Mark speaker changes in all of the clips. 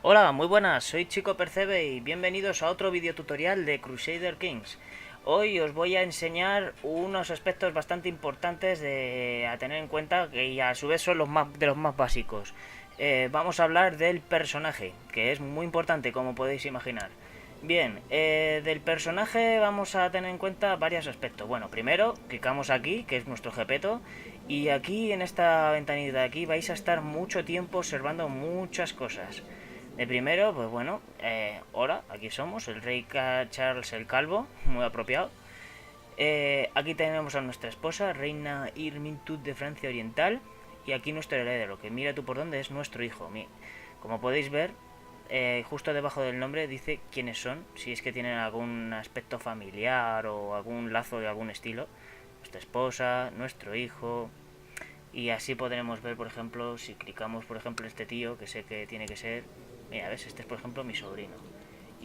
Speaker 1: Hola, muy buenas, soy Chico Percebe y bienvenidos a otro video tutorial de Crusader Kings. Hoy os voy a enseñar unos aspectos bastante importantes a tener en cuenta y a su vez son de los más básicos. Vamos a hablar del personaje, que es muy importante como podéis imaginar. Bien, del personaje vamos a tener en cuenta varios aspectos. Bueno, primero clicamos aquí, que es nuestro Gepeto, y aquí en esta ventanita de aquí vais a estar mucho tiempo observando muchas cosas. De primero, pues bueno, hola, aquí somos, el rey Charles el Calvo, muy apropiado. Aquí tenemos a nuestra esposa, reina Irmintud de Francia Oriental, y aquí nuestro heredero, que mira tú por dónde es nuestro hijo. Como podéis ver, justo debajo del nombre dice quiénes son, si es que tienen algún aspecto familiar o algún lazo de algún estilo. Nuestra esposa, nuestro hijo, y así podremos ver, por ejemplo, si clicamos, por ejemplo, este tío, que sé que tiene que ser... Mira, ves, este es, por ejemplo, mi sobrino.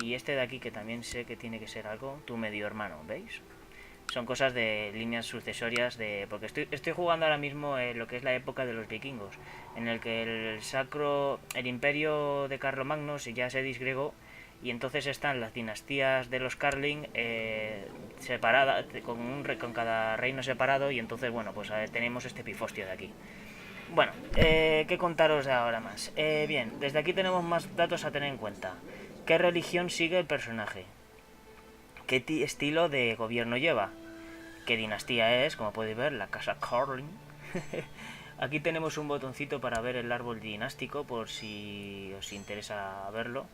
Speaker 1: Y este de aquí, que también sé que tiene que ser algo, tu medio hermano, ¿veis? Son cosas de líneas sucesorias de... Porque estoy jugando ahora mismo en lo que es la época de los vikingos, en el que el imperio de Carlomagno ya se disgregó y entonces están las dinastías de los Carling separadas, con cada reino separado, y entonces, bueno, pues tenemos este pifostio de aquí. Bueno, ¿qué contaros de ahora más? Bien, desde aquí tenemos más datos a tener en cuenta. ¿Qué religión sigue el personaje? ¿Qué estilo de gobierno lleva? ¿Qué dinastía es? Como podéis ver, la casa Carling. Aquí tenemos un botoncito para ver el árbol dinástico por si os interesa verlo.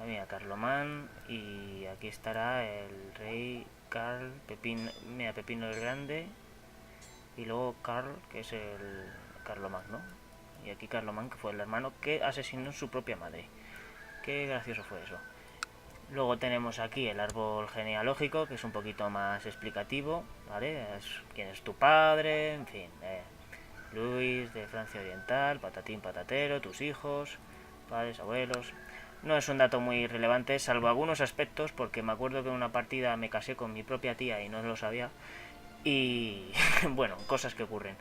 Speaker 1: Mira, Carlomán, y aquí estará el rey Carl Pepín, mira, Pepino el Grande, y luego Carl, que es el Carlomagno, y aquí Carlomán, que fue el hermano que asesinó a su propia madre. Qué gracioso fue eso. Luego tenemos aquí el árbol genealógico, que es un poquito más explicativo, ¿vale? Quién es tu padre, en fin. Luis de Francia Oriental, patatín patatero, tus hijos, padres, abuelos. No es un dato muy relevante, salvo algunos aspectos, porque me acuerdo que en una partida me casé con mi propia tía y no lo sabía. Y bueno, cosas que ocurren.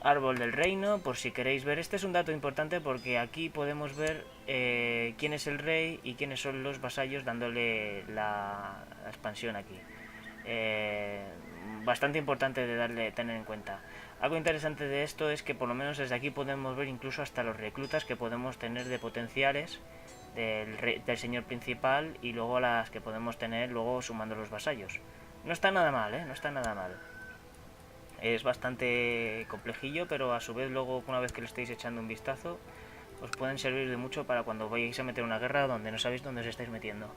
Speaker 1: Árbol del reino, por si queréis ver. Este es un dato importante porque aquí podemos ver quién es el rey y quiénes son los vasallos, dándole la expansión aquí. Eh, Bastante importante de tener en cuenta. Algo interesante de esto es que por lo menos desde aquí podemos ver incluso hasta los reclutas que podemos tener de potenciales del señor principal, y luego las que podemos tener luego sumando los vasallos. No está nada mal, ¿eh? No está nada mal. Es bastante complejillo, pero a su vez luego, una vez que le estéis echando un vistazo, os pueden servir de mucho para cuando vayáis a meter una guerra donde no sabéis dónde os estáis metiendo.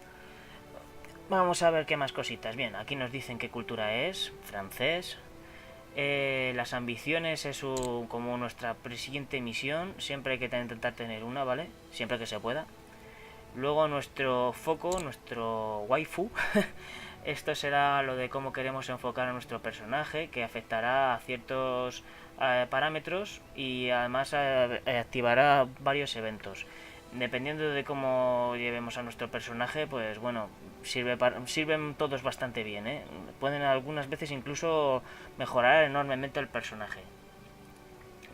Speaker 1: Vamos a ver qué más cositas. Bien, aquí nos dicen qué cultura es, francés. Las ambiciones es como nuestra siguiente misión. Siempre hay que intentar tener una, ¿vale? Siempre que se pueda. Luego nuestro foco, nuestro waifu. Esto será lo de cómo queremos enfocar a nuestro personaje, que afectará a ciertos parámetros, y además activará varios eventos. Dependiendo de cómo llevemos a nuestro personaje, pues bueno, sirven todos bastante bien, ¿eh? Pueden algunas veces incluso mejorar enormemente el personaje.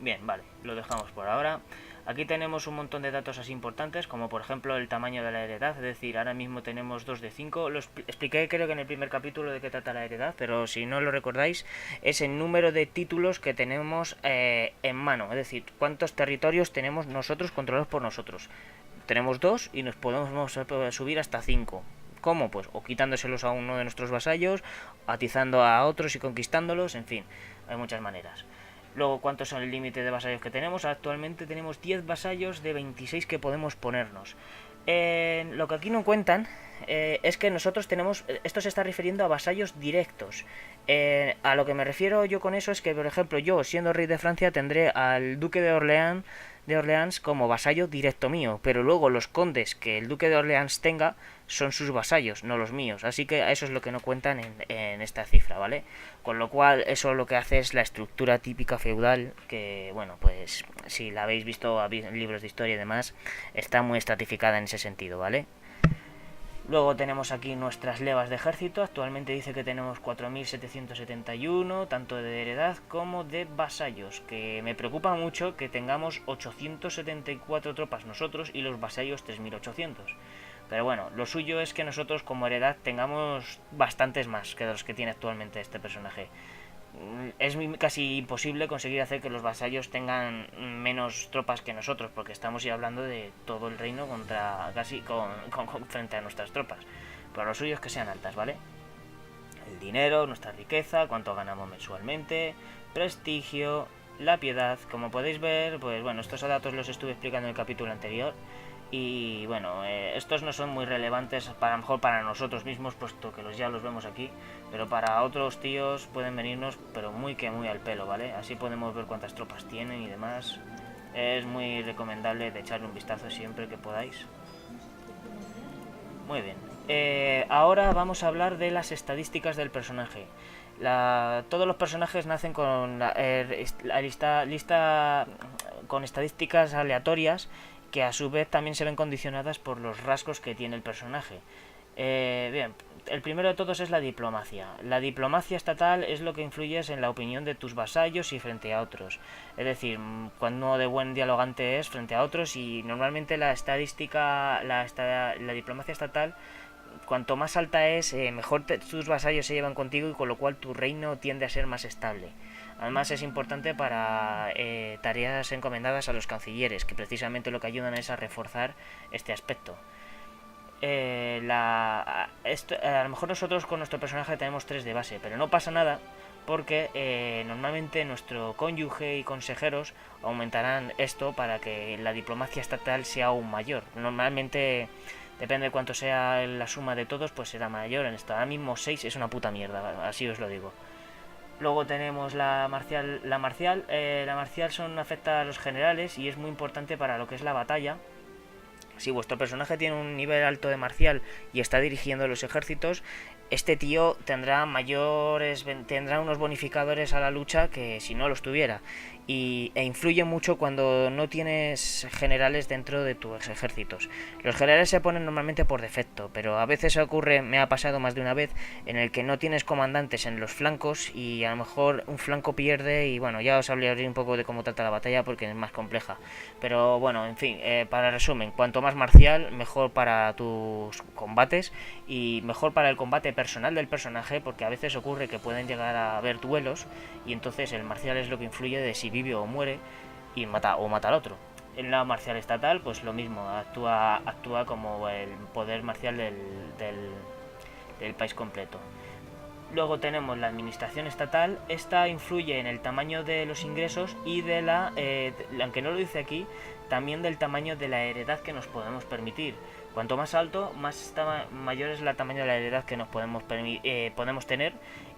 Speaker 1: Bien, vale, lo dejamos por ahora. Aquí tenemos un montón de datos así importantes, como por ejemplo el tamaño de la heredad, es decir, ahora mismo tenemos 2 de 5. Lo expliqué creo que en el primer capítulo de qué trata la heredad, pero si no lo recordáis, es el número de títulos que tenemos en mano, es decir, cuántos territorios tenemos nosotros controlados por nosotros. Tenemos 2 y nos podemos subir hasta 5. ¿Cómo? Pues o quitándoselos a uno de nuestros vasallos, atizando a otros y conquistándolos, en fin, hay muchas maneras. Luego, ¿cuántos son el límite de vasallos que tenemos? Actualmente tenemos 10 vasallos de 26 que podemos ponernos. Lo que aquí no cuentan es que nosotros tenemos... Esto se está refiriendo a vasallos directos. A lo que me refiero yo con eso es que, por ejemplo, yo, siendo rey de Francia, tendré al duque de Orleans como vasallo directo mío, pero luego los condes que el duque de Orleans tenga son sus vasallos, no los míos. Así que eso es lo que no cuentan en esta cifra, ¿vale? Con lo cual eso lo que hace es la estructura típica feudal, que bueno, pues si la habéis visto en libros de historia y demás, está muy estratificada en ese sentido, ¿vale? Luego tenemos aquí nuestras levas de ejército. Actualmente dice que tenemos 4.771, tanto de heredad como de vasallos. Que me preocupa mucho que tengamos 874 tropas nosotros y los vasallos 3.800. Pero bueno, lo suyo es que nosotros como heredad tengamos bastantes más que los que tiene actualmente este personaje. Es casi imposible conseguir hacer que los vasallos tengan menos tropas que nosotros, porque estamos ya hablando de todo el reino contra casi frente a nuestras tropas. Pero lo suyo es que sean altas, ¿vale? El dinero, nuestra riqueza, cuánto ganamos mensualmente, prestigio, la piedad. Como podéis ver, pues bueno, estos datos los estuve explicando en el capítulo anterior. Y bueno, estos no son muy relevantes para, a lo mejor para nosotros mismos, puesto que ya los vemos aquí, pero para otros tíos pueden venirnos, pero muy al pelo, ¿vale? Así podemos ver cuántas tropas tienen y demás. Es muy recomendable de echarle un vistazo siempre que podáis. Muy bien. Ahora vamos a hablar de las estadísticas del personaje. Todos los personajes nacen con la lista con estadísticas aleatorias, que a su vez también se ven condicionadas por los rasgos que tiene el personaje. Bien, el primero de todos es la diplomacia. La diplomacia estatal es lo que influye en la opinión de tus vasallos y frente a otros. Es decir, cuando de buen dialogante es frente a otros, y normalmente la diplomacia estatal, cuanto más alta es, mejor tus vasallos se llevan contigo, y con lo cual tu reino tiende a ser más estable. Además es importante para tareas encomendadas a los cancilleres, que precisamente lo que ayudan es a reforzar este aspecto. A lo mejor nosotros con nuestro personaje tenemos 3 de base, pero no pasa nada, porque normalmente nuestro cónyuge y consejeros aumentarán esto para que la diplomacia estatal sea aún mayor. Normalmente, depende de cuánto sea la suma de todos, pues será mayor. En esto ahora mismo 6 es una puta mierda, así os lo digo. Luego tenemos la marcial. La marcial afecta a los generales y es muy importante para lo que es la batalla. Si vuestro personaje tiene un nivel alto de marcial y está dirigiendo los ejércitos, este tío tendrá unos bonificadores a la lucha que si no los tuviera. E influye mucho cuando no tienes generales dentro de tus ejércitos. Los generales se ponen normalmente por defecto, pero a veces ocurre, me ha pasado más de una vez, en el que no tienes comandantes en los flancos y a lo mejor un flanco pierde, y bueno, ya os hablaré un poco de cómo trata la batalla porque es más compleja. Pero bueno, en fin, para resumen, cuanto más marcial, mejor para tus combates y mejor para el combate personal del personaje, porque a veces ocurre que pueden llegar a haber duelos y entonces el marcial es lo que influye de si vive o muere y mata al otro. En la marcial estatal, pues lo mismo, actúa como el poder marcial del país completo. Luego tenemos la administración estatal. Esta influye en el tamaño de los ingresos y aunque no lo dice aquí, también del tamaño de la heredad que nos podemos permitir. Cuanto más alto, mayor es el tamaño de la heredad que nos podemos tener.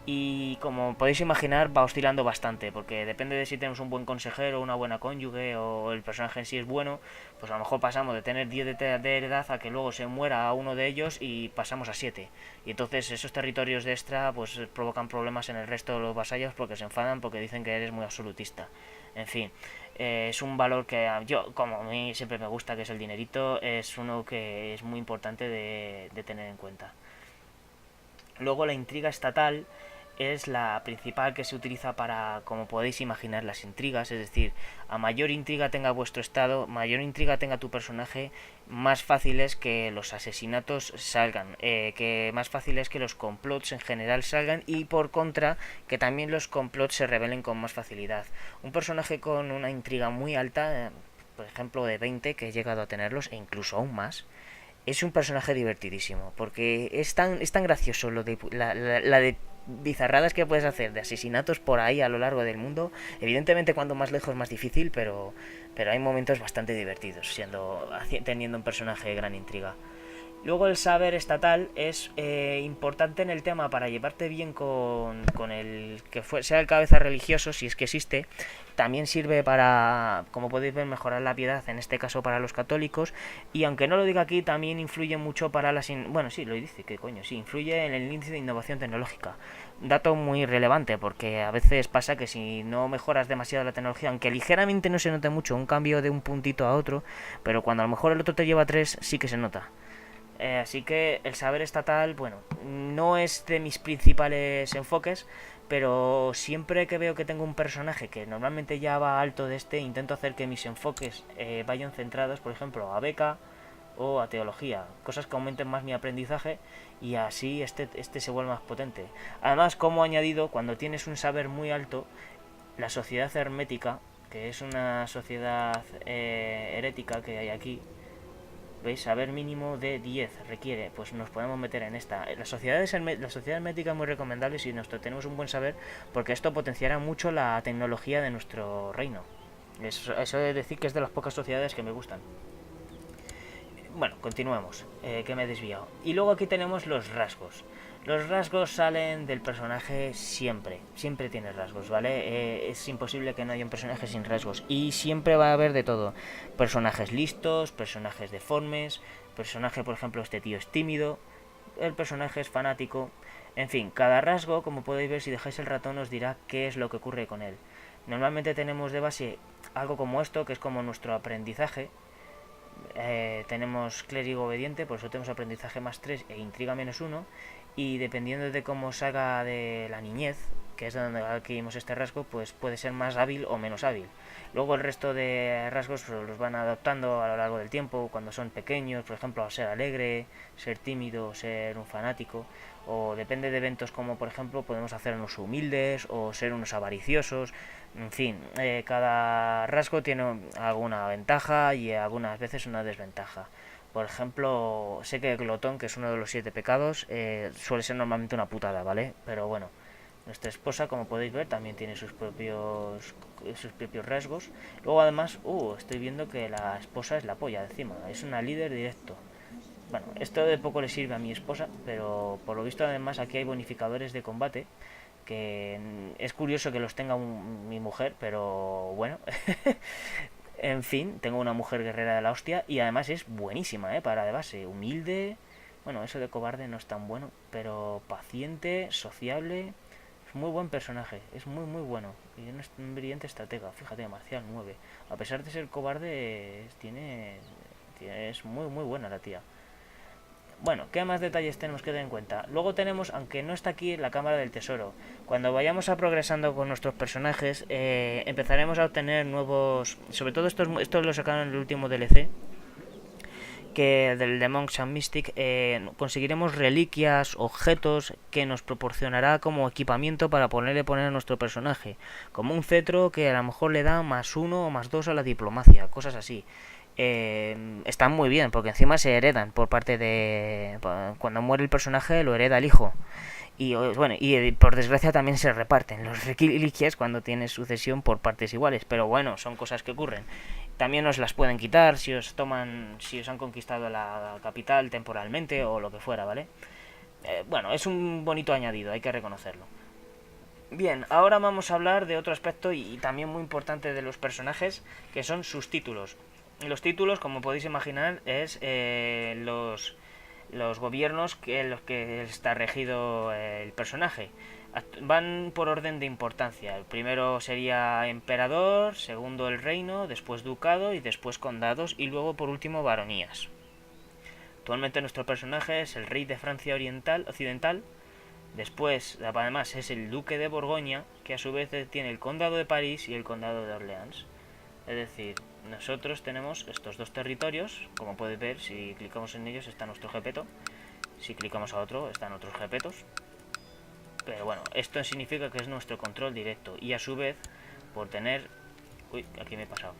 Speaker 1: Y como podéis imaginar, va oscilando bastante, porque depende de si tenemos un buen consejero, una buena cónyuge, o el personaje en sí es bueno. Pues a lo mejor pasamos de tener 10 de heredad a que luego se muera a uno de ellos y pasamos a 7. Y entonces esos territorios de extra pues provocan problemas en el resto de los vasallos, porque se enfadan porque dicen que eres muy absolutista. En fin, es un valor que como a mí siempre me gusta, que es el dinerito, es uno que es muy importante de tener en cuenta. Luego la intriga estatal es la principal que se utiliza para, como podéis imaginar, las intrigas. Es decir, a mayor intriga tenga vuestro estado, mayor intriga tenga tu personaje, más fácil es que los asesinatos salgan, que más fácil es que los complots en general salgan, y por contra, que también los complots se revelen con más facilidad. Un personaje con una intriga muy alta, por ejemplo de 20, que he llegado a tenerlos, e incluso aún más, es un personaje divertidísimo, porque es tan gracioso lo de la de bizarradas que puedes hacer, de asesinatos por ahí a lo largo del mundo. Evidentemente cuanto más lejos más difícil, pero hay momentos bastante divertidos teniendo un personaje de gran intriga. Luego el saber estatal es importante en el tema para llevarte bien con el que sea el cabeza religioso, si es que existe. También sirve para, como podéis ver, mejorar la piedad, en este caso para los católicos. Y aunque no lo diga aquí, también influye mucho para bueno, sí, lo dice, que coño, sí, influye en el índice de innovación tecnológica. Dato muy relevante, porque a veces pasa que si no mejoras demasiado la tecnología, aunque ligeramente no se note mucho un cambio de un puntito a otro, pero cuando a lo mejor el otro te lleva 3, sí que se nota. Así que el saber estatal, bueno, no es de mis principales enfoques, pero siempre que veo que tengo un personaje que normalmente ya va alto de intento hacer que mis enfoques vayan centrados, por ejemplo, a beca o a teología, cosas que aumenten más mi aprendizaje y así este se vuelve más potente. Además, como añadido, cuando tienes un saber muy alto, la sociedad hermética, que es una sociedad herética que hay aquí, ¿veis? Saber mínimo de 10 requiere, pues nos podemos meter en esta. La sociedad hermética es muy recomendable si tenemos un buen saber, porque esto potenciará mucho la tecnología de nuestro reino. Eso de decir que es de las pocas sociedades que me gustan. Bueno, continuemos, que me he desviado. Y luego aquí tenemos los rasgos. Los rasgos salen del personaje siempre, siempre tiene rasgos, ¿vale? Es imposible que no haya un personaje sin rasgos. Y siempre va a haber de todo. Personajes listos, personajes deformes, personaje, por ejemplo, este tío es tímido, el personaje es fanático. En fin, cada rasgo, como podéis ver, si dejáis el ratón os dirá qué es lo que ocurre con él. Normalmente tenemos de base algo como esto, que es como nuestro aprendizaje. Tenemos clérigo obediente, por eso tenemos aprendizaje más 3 e intriga menos 1, y dependiendo de cómo salga de la niñez, que es donde adquirimos este rasgo, pues puede ser más hábil o menos hábil. Luego el resto de rasgos los van adaptando a lo largo del tiempo, cuando son pequeños, por ejemplo, ser alegre, ser tímido, ser un fanático, o depende de eventos como, por ejemplo, podemos hacernos humildes o ser unos avariciosos. En fin, cada rasgo tiene alguna ventaja y algunas veces una desventaja. Por ejemplo, sé que glotón, que es uno de los 7 pecados, suele ser normalmente una putada, ¿vale? Pero bueno, nuestra esposa, como podéis ver, también tiene sus propios rasgos. Luego además, estoy viendo que la esposa es la polla encima, es una líder directo. Bueno, esto de poco le sirve a mi esposa, pero por lo visto además aquí hay bonificadores de combate, que es curioso que los tenga mi mujer, pero bueno. En fin, tengo una mujer guerrera de la hostia y además es buenísima, para de base, humilde. Bueno, eso de cobarde no es tan bueno, pero paciente, sociable. Es muy buen personaje, es muy muy bueno. Y es un brillante estratega, fíjate, marcial 9. A pesar de ser cobarde, es muy muy buena la tía. Bueno, ¿qué más detalles tenemos que tener en cuenta? Luego tenemos, aunque no está aquí, la cámara del tesoro. Cuando vayamos a progresando con nuestros personajes, empezaremos a obtener nuevos... Sobre todo estos lo sacaron en el último DLC, que del The Monks and Mystic, conseguiremos reliquias, objetos que nos proporcionará como equipamiento para poner a nuestro personaje. Como un cetro que a lo mejor le da más 1 o más 2 a la diplomacia, cosas así. Están muy bien porque encima se heredan por parte de... Cuando muere el personaje lo hereda el hijo. Y bueno, y por desgracia también se reparten los reliquias cuando tienes sucesión por partes iguales, pero bueno, son cosas que ocurren. También os las pueden quitar si os han conquistado la capital temporalmente o lo que fuera, ¿vale? Bueno, es un bonito añadido, hay que reconocerlo. Bien, ahora vamos a hablar de otro aspecto y también muy importante de los personajes, que son sus títulos. Los títulos, como podéis imaginar, es los gobiernos en los que está regido el personaje. Van por orden de importancia. El primero sería emperador, segundo el reino, después ducado y después condados y luego por último baronías. Actualmente nuestro personaje es el rey de Francia occidental. Después, además, es el duque de Borgoña, que a su vez tiene el condado de París y el condado de Orleans. Es decir, nosotros tenemos estos dos territorios, como podéis ver, si clicamos en ellos está nuestro jepeto, si clicamos a otro están otros jepetos. Pero bueno, esto significa que es nuestro control directo y a su vez, por tener... Uy, aquí me he pasado.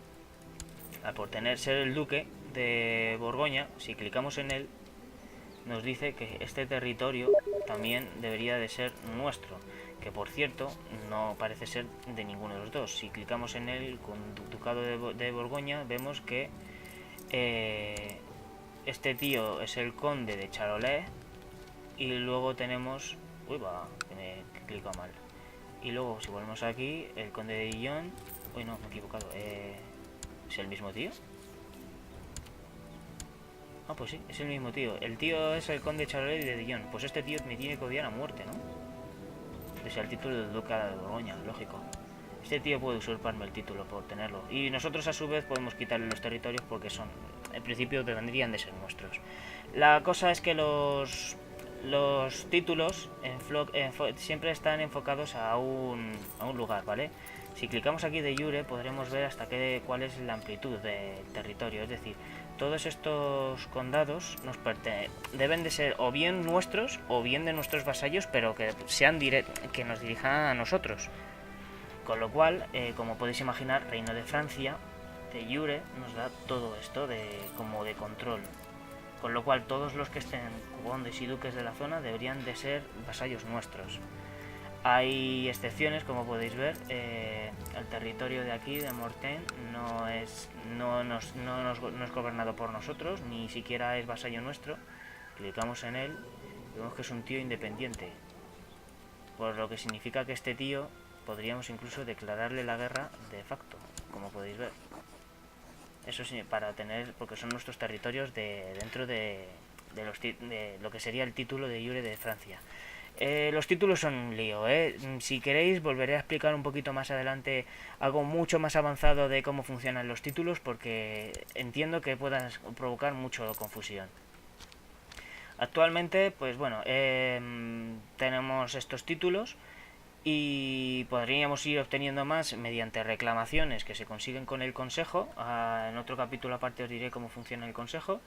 Speaker 1: Por ser el duque de Borgoña, si clicamos en él, nos dice que este territorio también debería de ser nuestro, que por cierto no parece ser de ninguno de los dos. Si clicamos en él con ducado de Borgoña, vemos que este tío es el conde de Charolais y luego tenemos... Uy, va, que me he clicado mal. Y luego si volvemos aquí, el conde de Dijon... Uy, no, me he equivocado. ¿Es el mismo tío? Ah, pues sí, es el mismo tío. El tío es el conde Charolais de Dijon. Pues este tío me tiene que odiar a muerte, ¿no? Pese al título de duque de Borgoña, lógico. Este tío puede usurparme el título por tenerlo. Y nosotros a su vez podemos quitarle los territorios porque son en principio tendrían de ser nuestros. La cosa es que los títulos siempre están enfocados a un lugar, ¿vale? Si clicamos aquí de jure podremos ver hasta cuál es la amplitud del territorio, es decir, todos estos condados deben de ser o bien nuestros o bien de nuestros vasallos, pero que sean que nos dirijan a nosotros. Con lo cual, como podéis imaginar, Reino de Francia de jure nos da todo esto como de control. Con lo cual todos los que estén condes y duques de la zona deberían de ser vasallos nuestros. Hay excepciones, como podéis ver. El territorio de aquí, de Mortain, no es gobernado por nosotros, ni siquiera es vasallo nuestro. Clicamos en él y vemos que es un tío independiente, por lo que significa que este tío podríamos incluso declararle la guerra de facto, como podéis ver. Eso sí, porque son nuestros territorios dentro de lo que sería el título de jure de Francia. Los títulos son un lío, Si queréis volveré a explicar un poquito más adelante algo mucho más avanzado de cómo funcionan los títulos, porque entiendo que puedan provocar mucha confusión. Actualmente, pues bueno, tenemos estos títulos y podríamos ir obteniendo más mediante reclamaciones que se consiguen con el consejo. En otro capítulo aparte os diré cómo funciona el consejo.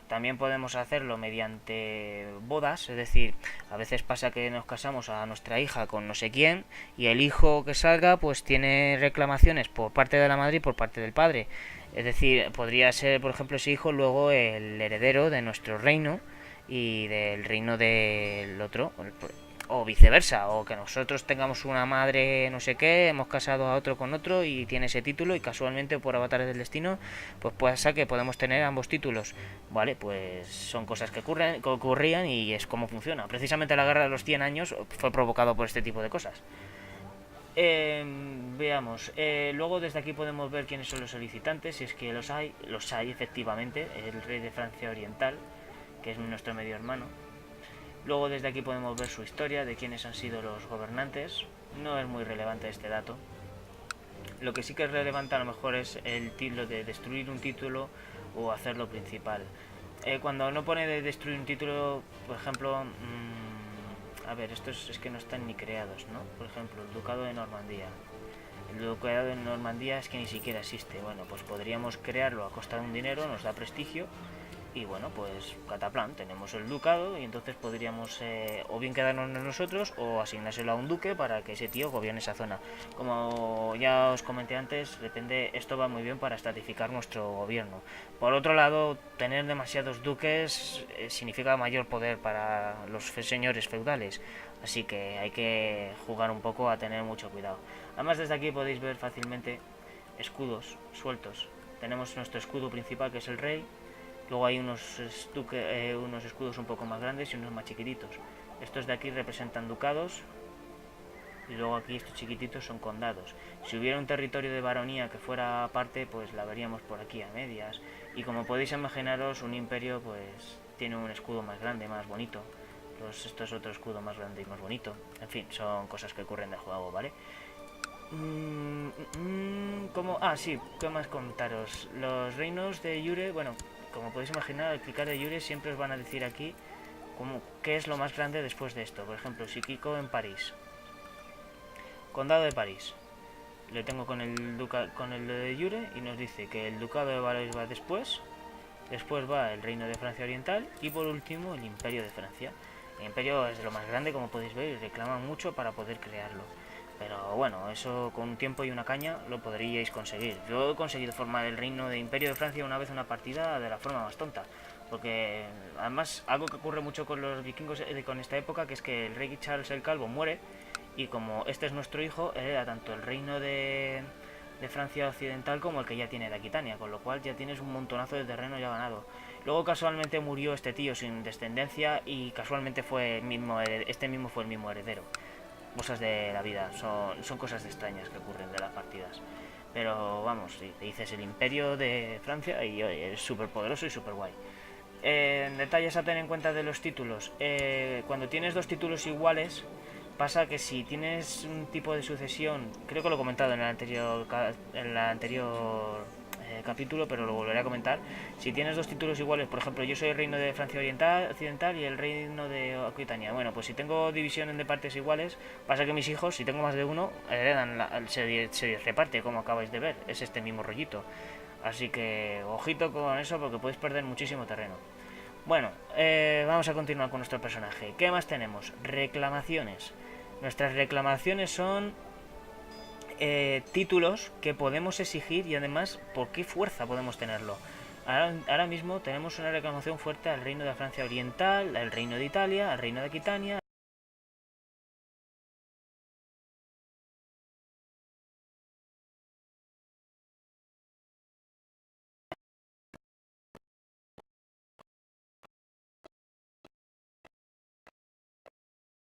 Speaker 1: También podemos hacerlo mediante bodas, es decir, a veces pasa que nos casamos a nuestra hija con no sé quién y el hijo que salga pues tiene reclamaciones por parte de la madre y por parte del padre. Es decir, podría ser, por ejemplo, ese hijo luego el heredero de nuestro reino y del reino del otro, o viceversa, o que nosotros tengamos una madre no sé qué, hemos casado a otro con otro y tiene ese título y casualmente por avatares del destino pues pasa que podemos tener ambos títulos, vale, pues son cosas que ocurrían y es como funciona. Precisamente la guerra de los 100 años fue provocado por este tipo de cosas. Veamos, luego desde aquí podemos ver quiénes son los solicitantes, si es que los hay efectivamente, el rey de Francia Oriental, que es nuestro medio hermano. Luego desde aquí podemos ver su historia, de quiénes han sido los gobernantes. No es muy relevante este dato. Lo que sí que es relevante a lo mejor es el título de destruir un título o hacerlo principal. Cuando no pone de destruir un título, por ejemplo, a ver, estos es que no están ni creados, ¿no? Por ejemplo, el ducado de Normandía. El ducado de Normandía es que ni siquiera existe. Bueno, pues podríamos crearlo a costa de un dinero, nos da prestigio. Y bueno, pues cataplan, tenemos el ducado y entonces podríamos o bien quedarnos nosotros o asignárselo a un duque para que ese tío gobierne esa zona. Como ya os comenté antes, esto va muy bien para estratificar nuestro gobierno. Por otro lado, tener demasiados duques significa mayor poder para los señores feudales, así que hay que jugar un poco a tener mucho cuidado. Además desde aquí podéis ver fácilmente escudos sueltos. Tenemos nuestro escudo principal que es el rey. Luego hay unos escudos un poco más grandes y unos más chiquititos. Estos de aquí representan ducados y luego aquí estos chiquititos son condados. Si hubiera un territorio de baronía que fuera aparte, pues la veríamos por aquí a medias. Y como podéis imaginaros, un imperio pues tiene un escudo más grande, más bonito. Esto es otro escudo más grande y más bonito. En fin, son cosas que ocurren del juego, ¿vale? Sí, ¿qué más comentaros? Los reinos de jure, bueno, como podéis imaginar, al clicar de jure siempre os van a decir aquí qué es lo más grande después de esto. Por ejemplo, si clico en París, condado de París, le tengo con el de jure y nos dice que el ducado de Valois va después va el reino de Francia Oriental y por último el imperio de Francia. El imperio es de lo más grande, como podéis ver, y reclaman mucho para poder crearlo. Pero bueno, eso con un tiempo y una caña lo podríais conseguir. Yo he conseguido formar el reino de Imperio de Francia una vez en una partida de la forma más tonta. Porque además algo que ocurre mucho con los vikingos con esta época, que es que el rey Charles el Calvo muere y como este es nuestro hijo, hereda tanto el reino de Francia Occidental como el que ya tiene de Aquitania, con lo cual ya tienes un montonazo de terreno ya ganado. Luego casualmente murió este tío sin descendencia y casualmente este mismo fue el mismo heredero. Cosas de la vida, son cosas extrañas que ocurren de las partidas. Pero vamos, si te dices el imperio de Francia y oye, es súper poderoso y súper guay. Detalles a tener en cuenta de los títulos. Cuando tienes dos títulos iguales, pasa que si tienes un tipo de sucesión, creo que lo he comentado en el anterior capítulo, pero lo volveré a comentar. Si tienes dos títulos iguales, por ejemplo, yo soy el reino de Francia Oriental, Occidental y el reino de Aquitania. Bueno, pues si tengo división de partes iguales, pasa que mis hijos, si tengo más de uno, heredan se reparte, como acabáis de ver. Es este mismo rollito. Así que ojito con eso porque podéis perder muchísimo terreno. Bueno, vamos a continuar con nuestro personaje. ¿Qué más tenemos? Reclamaciones. Nuestras reclamaciones son títulos que podemos exigir y además por qué fuerza podemos tenerlo. Ahora mismo tenemos una reclamación fuerte al reino de Francia Oriental, al reino de Italia, al reino de Aquitania.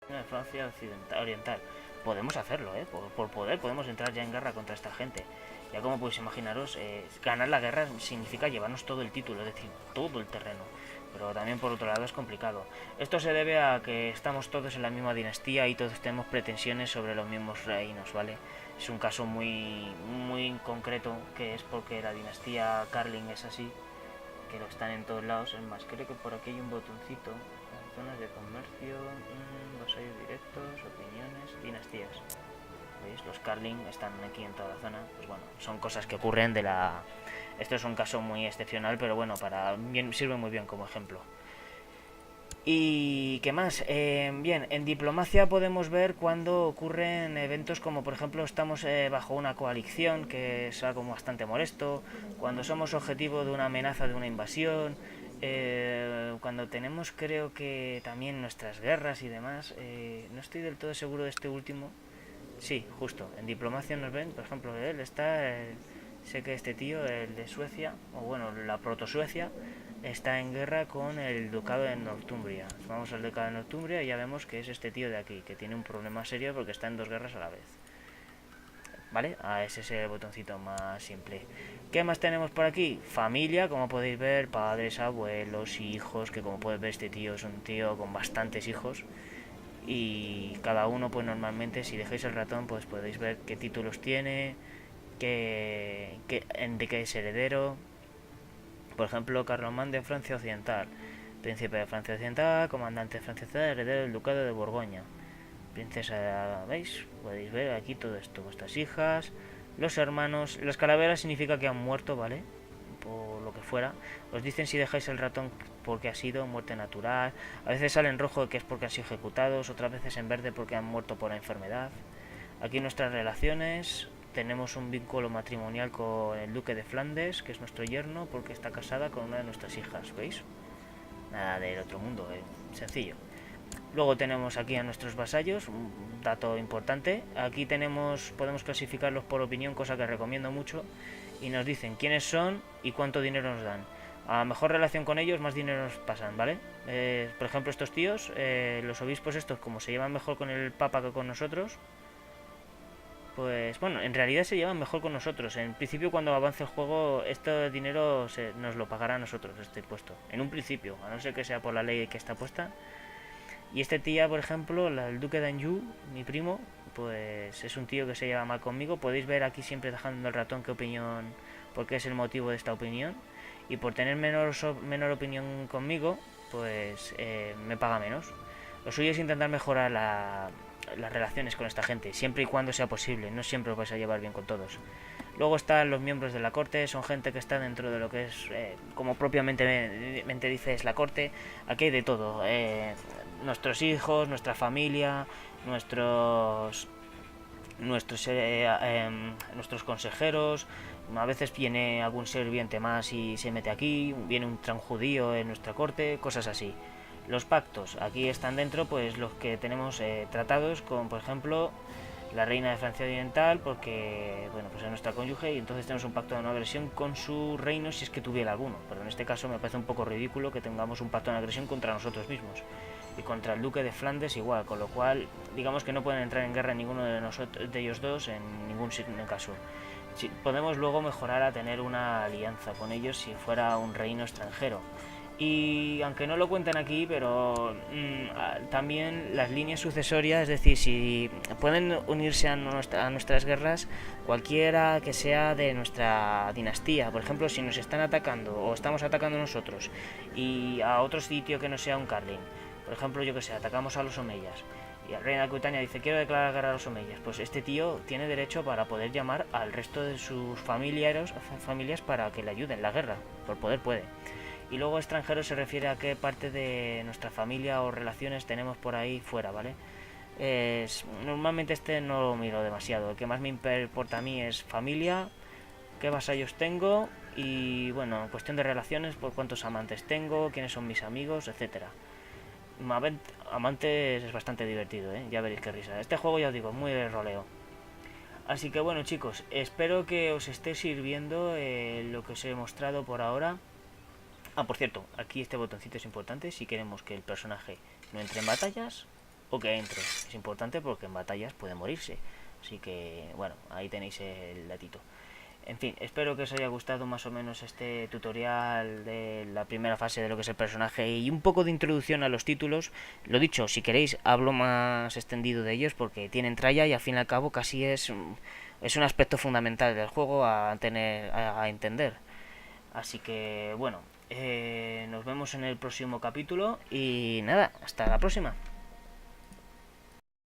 Speaker 1: De Francia Occidental, Oriental. Podemos hacerlo, por poder podemos entrar ya en guerra contra esta gente. Ya como podéis imaginaros, ganar la guerra significa llevarnos todo el título, es decir, todo el terreno. Pero también por otro lado es complicado. Esto se debe a que estamos todos en la misma dinastía y todos tenemos pretensiones sobre los mismos reinos, ¿vale? Es un caso muy concreto, que es porque la dinastía Carling es así, que lo están en todos lados. Es más, creo que por aquí hay un botoncito. Zonas de comercio, vasallos directos, opiniones, dinastías. ¿Veis? Los Carling están aquí en toda la zona. Pues bueno, son cosas que ocurren de la... Esto es un caso muy excepcional, pero bueno, sirve muy bien como ejemplo. ¿Y qué más? Bien, en diplomacia podemos ver cuando ocurren eventos como por ejemplo estamos bajo una coalición, que es algo bastante molesto, cuando somos objetivo de una amenaza de una invasión, cuando tenemos creo que también nuestras guerras y demás. No estoy del todo seguro de este último. Sí, justo, en diplomacia nos ven, por ejemplo, él está, sé que este tío, el de Suecia, o bueno, la proto-Suecia, está en guerra con el ducado de Northumbria. Vamos al ducado de Northumbria y ya vemos que es este tío de aquí, que tiene un problema serio porque está en dos guerras a la vez. ¿Vale? Ese es el botoncito más simple. ¿Qué más tenemos por aquí? Familia, como podéis ver, padres, abuelos, hijos, que como podéis ver este tío es un tío con bastantes hijos. Y cada uno pues normalmente si dejáis el ratón pues podéis ver qué títulos tiene, de qué es heredero. Por ejemplo, Carlomán de Francia Occidental, príncipe de Francia Occidental, comandante de Francia Occidental, heredero del ducado de Borgoña, princesa, ¿veis? Podéis ver aquí todo esto, vuestras hijas, los hermanos. Las calaveras significa que han muerto, ¿vale? Por lo que fuera. Os dicen si dejáis el ratón porque ha sido muerte natural. A veces sale en rojo que es porque han sido ejecutados, otras veces en verde porque han muerto por la enfermedad. Aquí nuestras relaciones. Tenemos un vínculo matrimonial con el duque de Flandes, que es nuestro yerno, porque está casada con una de nuestras hijas, ¿veis? Nada del otro mundo, sencillo. Luego tenemos aquí a nuestros vasallos, un dato importante. Aquí podemos clasificarlos por opinión, cosa que recomiendo mucho. Y nos dicen quiénes son y cuánto dinero nos dan. A mejor relación con ellos, más dinero nos pasan, ¿vale? Por ejemplo, estos tíos, los obispos estos, como se llevan mejor con el papa que con nosotros, pues bueno, en realidad se llevan mejor con nosotros. En principio, cuando avance el juego, este dinero nos lo pagará a nosotros, este impuesto. En un principio, a no ser que sea por la ley que está puesta. Y este tío, por ejemplo, el duque de Anjou, mi primo, pues es un tío que se lleva mal conmigo. Podéis ver aquí siempre dejando el ratón qué opinión, porque es el motivo de esta opinión. Y por tener menor opinión conmigo, pues me paga menos. Lo suyo es intentar mejorar las relaciones con esta gente, siempre y cuando sea posible. No siempre os vais a llevar bien con todos. Luego están los miembros de la corte, son gente que está dentro de lo que es, como propiamente dice, es la corte. Aquí hay de todo. Nuestros hijos, nuestra familia, nuestros consejeros. A veces viene algún sirviente más y se mete aquí, viene un transjudío en nuestra corte, cosas así. Los pactos, aquí están dentro pues los que tenemos tratados con, por ejemplo, la reina de Francia Oriental, porque bueno, pues es nuestra cónyuge y entonces tenemos un pacto de no agresión con su reino si es que tuviera alguno. Pero en este caso me parece un poco ridículo que tengamos un pacto de no agresión contra nosotros mismos. Y contra el duque de Flandes igual, con lo cual digamos que no pueden entrar en guerra ninguno de ellos dos en ningún caso. Podemos luego mejorar a tener una alianza con ellos si fuera un reino extranjero. Y aunque no lo cuenten aquí, pero también las líneas sucesorias, es decir, si pueden unirse a nuestras guerras cualquiera que sea de nuestra dinastía. Por ejemplo, si nos están atacando o estamos atacando nosotros y a otro sitio que no sea un Carlin, por ejemplo, yo que sé, atacamos a los Omeyas y el rey de Aquitania dice quiero declarar guerra a los Omeyas, pues este tío tiene derecho para poder llamar al resto de sus familias para que le ayuden en la guerra, por poder puede. Y luego extranjero se refiere a qué parte de nuestra familia o relaciones tenemos por ahí fuera, ¿vale? Normalmente este no lo miro demasiado. El que más me importa a mí es familia, qué vasallos tengo y, bueno, en cuestión de relaciones, por cuántos amantes tengo, quiénes son mis amigos, etcétera. Amantes es bastante divertido, ¿eh? Ya veréis qué risa. Este juego, ya os digo, muy de roleo. Así que bueno, chicos, espero que os esté sirviendo lo que os he mostrado por ahora. Ah, por cierto, aquí este botoncito es importante si queremos que el personaje no entre en batallas o que entre. Es importante porque en batallas puede morirse. Así que, bueno, ahí tenéis el datito. En fin, espero que os haya gustado más o menos este tutorial de la primera fase de lo que es el personaje y un poco de introducción a los títulos. Lo dicho, si queréis hablo más extendido de ellos porque tienen tralla y al fin y al cabo casi es un aspecto fundamental del juego a entender. Así que bueno, nos vemos en el próximo capítulo y nada, hasta la próxima.